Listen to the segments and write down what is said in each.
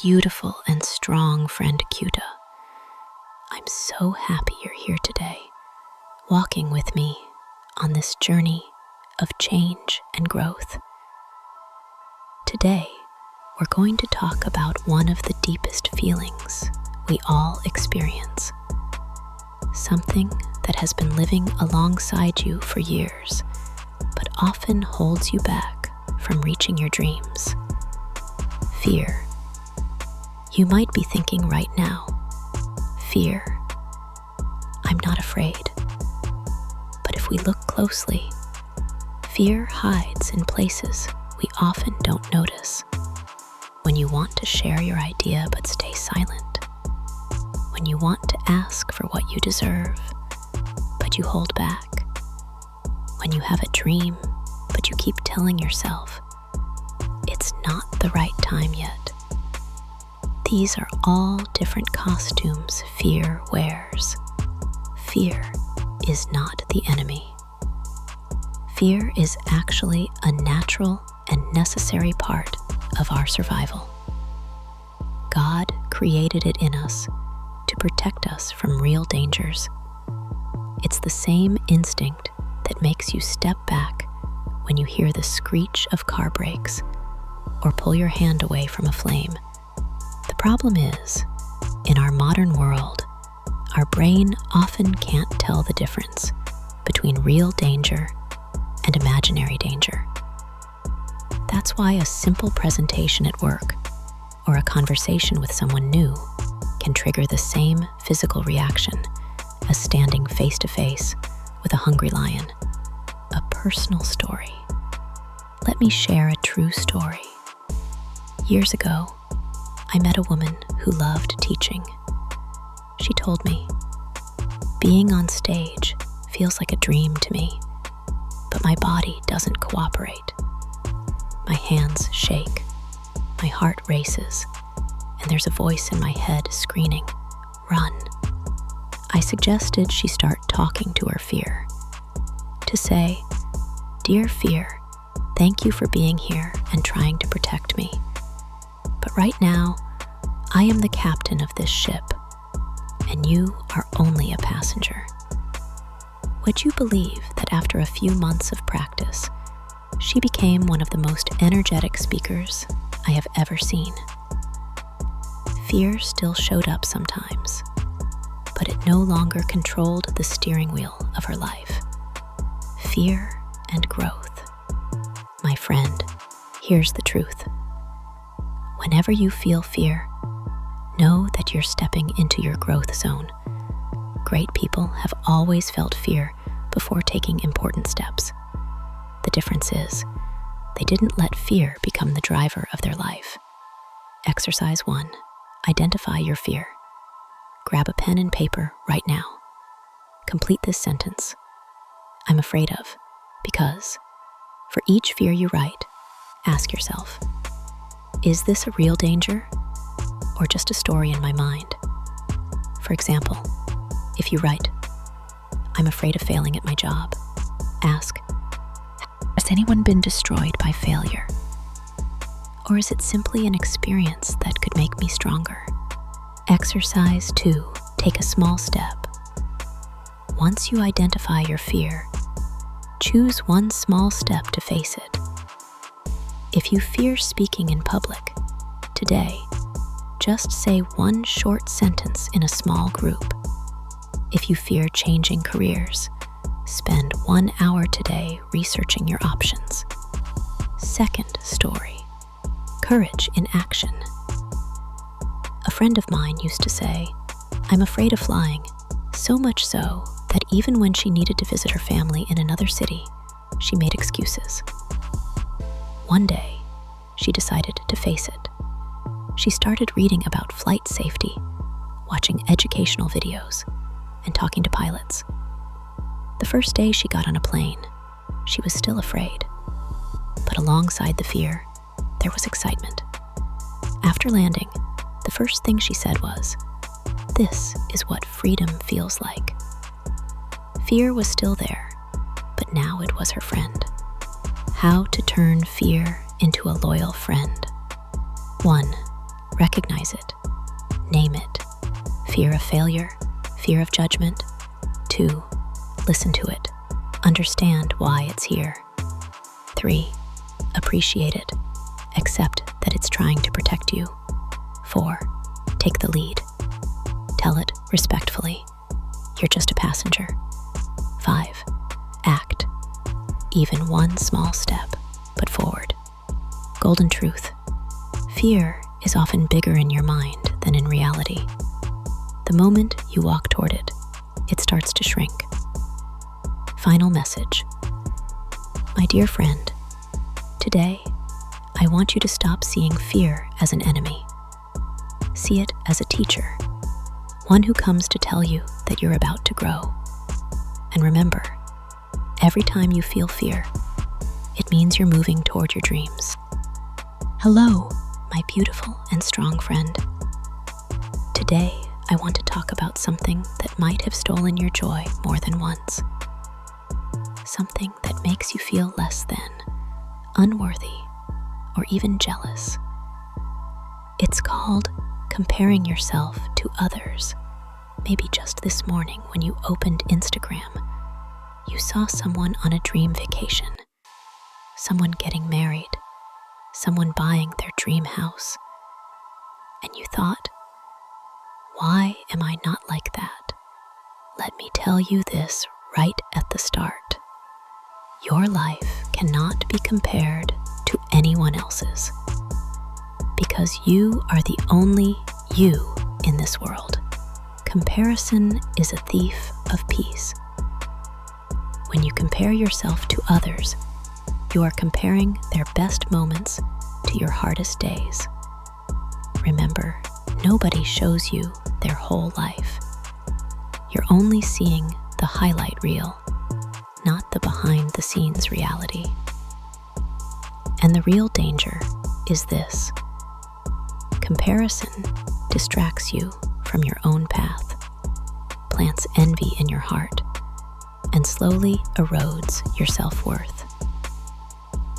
beautiful and strong friend Cuda. I'm so happy you're here today, walking with me on this journey of change and growth. Today, we're going to talk about one of the deepest feelings we all experience, something that has been living alongside you for years, but often holds you back from reaching your dreams. Fear. You might be thinking right now, fear. I'm not afraid. But if we look closely, fear hides in places we often don't notice. When you want to share your idea but stay silent. When you want to ask for what you deserve, but you hold back. When you have a dream, but you keep telling yourself, it's not the right time yet. These are all different costumes fear wears. Fear is not the enemy. Fear is actually a natural and necessary part of our survival. God created it in us to protect us from real dangers. It's the same instinct that makes you step back when you hear the screech of car brakes or pull your hand away from a flame. The problem is, in our modern world, our brain often can't tell the difference between real danger and imaginary danger. That's why a simple presentation at work or a conversation with someone new can trigger the same physical reaction as standing face to face with a hungry lion. A personal story. Let me share a true story. Years ago, I met a woman who loved teaching. She told me, being on stage feels like a dream to me, but my body doesn't cooperate. My hands shake, my heart races, and there's a voice in my head screaming, run. I suggested she start talking to her fear. To say, dear fear, thank you for being here and trying to protect me. But right now, I am the captain of this ship, and you are only a passenger. Would you believe that after a few months of practice, she became one of the most energetic speakers I have ever seen? Fear still showed up sometimes, but it no longer controlled the steering wheel of her life. Fear and growth. My friend, here's the truth. Whenever you feel fear, know that you're stepping into your growth zone. Great people have always felt fear before taking important steps. The difference is, they didn't let fear become the driver of their life. Exercise 1. Identify your fear. Grab a pen and paper right now. Complete this sentence. I'm afraid of, because. For each fear you write, ask yourself, is this a real danger or just a story in my mind? For example, if you write, I'm afraid of failing at my job, ask, has anyone been destroyed by failure? Or is it simply an experience that could make me stronger? Exercise 2. Take a small step. Once you identify your fear, choose one small step to face it. If you fear speaking in public, today, just say one short sentence in a small group. If you fear changing careers, spend 1 hour today researching your options. Second story, courage in action. A friend of mine used to say, I'm afraid of flying, so much so that even when she needed to visit her family in another city, she made excuses. One day, she decided to face it. She started reading about flight safety, watching educational videos, and talking to pilots. The first day she got on a plane, she was still afraid. But alongside the fear, there was excitement. After landing, the first thing she said was, this is what freedom feels like. Fear was still there, but now it was her friend. How to turn fear into a loyal friend. 1. Recognize it. Name it. Fear of failure, fear of judgment. 2. Listen to it. Understand why it's here. 3. Appreciate it. Accept that it's trying to protect you. 4. Take the lead. Tell it respectfully. You're just a passenger. 5. Act. Even one small step, but forward. Golden truth. Fear is often bigger in your mind than in reality. The moment you walk toward it, it starts to shrink. Final message. My dear friend, today, I want you to stop seeing fear as an enemy. See it as a teacher, one who comes to tell you that you're about to grow. And remember, every time you feel fear, it means you're moving toward your dreams. Hello, my beautiful and strong friend. Today, I want to talk about something that might have stolen your joy more than once. Something that makes you feel less than, unworthy, or even jealous. It's called comparing yourself to others. Maybe just this morning when you opened Instagram, you saw someone on a dream vacation, someone getting married, someone buying their dream house, and you thought, why am I not like that? Let me tell you this right at the start. Your life cannot be compared to anyone else's, because you are the only you in this world. Comparison is a thief of peace. When you compare yourself to others, you are comparing their best moments to your hardest days. Remember, nobody shows you their whole life. You're only seeing the highlight reel, not the behind-the-scenes reality. And the real danger is this. Comparison distracts you from your own path, plants envy in your heart, and slowly erodes your self-worth.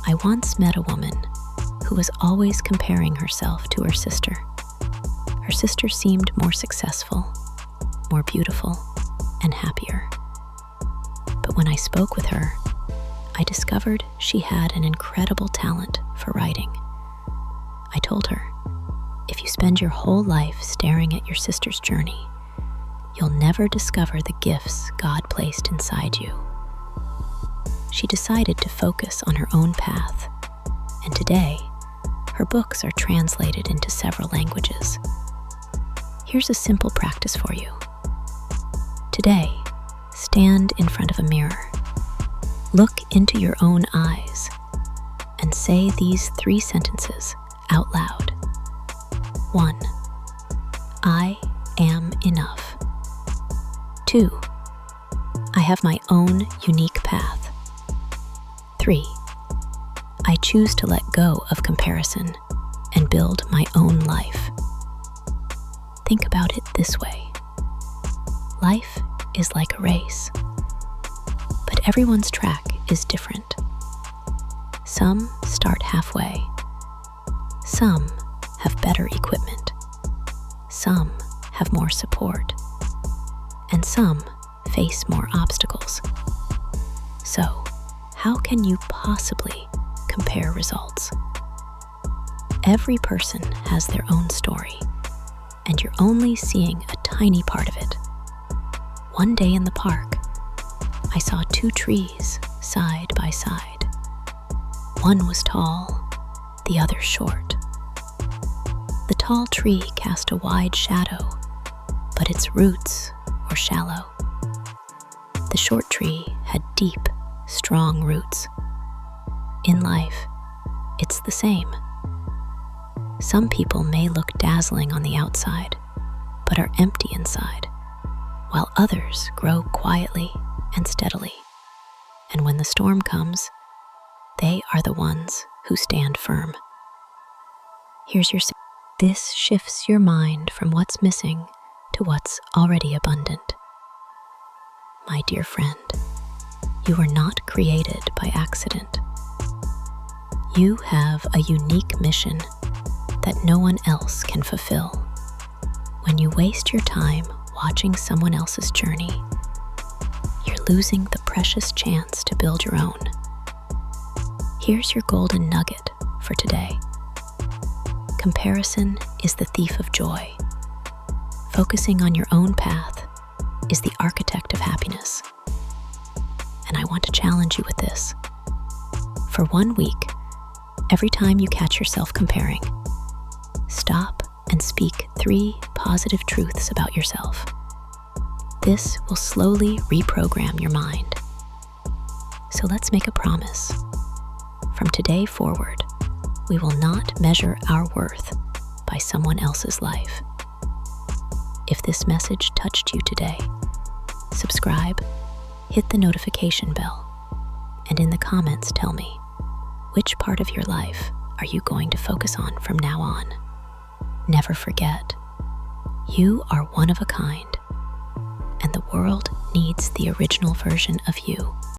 I once met a woman who was always comparing herself to her sister. Her sister seemed more successful, more beautiful, and happier. But when I spoke with her, I discovered she had an incredible talent for writing. I told her, if you spend your whole life staring at your sister's journey, you'll never discover the gifts God placed inside you. She decided to focus on her own path, and today, her books are translated into several languages. Here's a simple practice for you. Today, stand in front of a mirror. Look into your own eyes and say these 3 sentences out loud. 1. I am enough. 2. I have my own unique path. 3. I choose to let go of comparison and build my own life. Think about it this way. Life is like a race, but everyone's track is different. Some start halfway. Some have better equipment. Some have more support. And some face more obstacles. So, how can you possibly compare results? Every person has their own story, and you're only seeing a tiny part of it. One day in the park, I saw 2 trees side by side. One was tall, the other short. The tall tree cast a wide shadow, but its roots were shallow. The short tree had deep, strong roots. In life, it's the same. Some people may look dazzling on the outside, but are empty inside, while others grow quietly and steadily. And when the storm comes, they are the ones who stand firm. This shifts your mind from what's missing to what's already abundant. My dear friend, you are not created by accident. You have a unique mission, that no one else can fulfill. When you waste your time watching someone else's journey, you're losing the precious chance to build your own. Here's your golden nugget for today. Comparison is the thief of joy. Focusing on your own path is the architect of happiness. And I want to challenge you with this. For 1 week, every time you catch yourself comparing, stop and speak 3 positive truths about yourself. This will slowly reprogram your mind. So let's make a promise. From today forward, we will not measure our worth by someone else's life. If this message touched you today, subscribe, hit the notification bell, and in the comments tell me, which part of your life are you going to focus on from now on? Never forget, you are one of a kind, and the world needs the original version of you.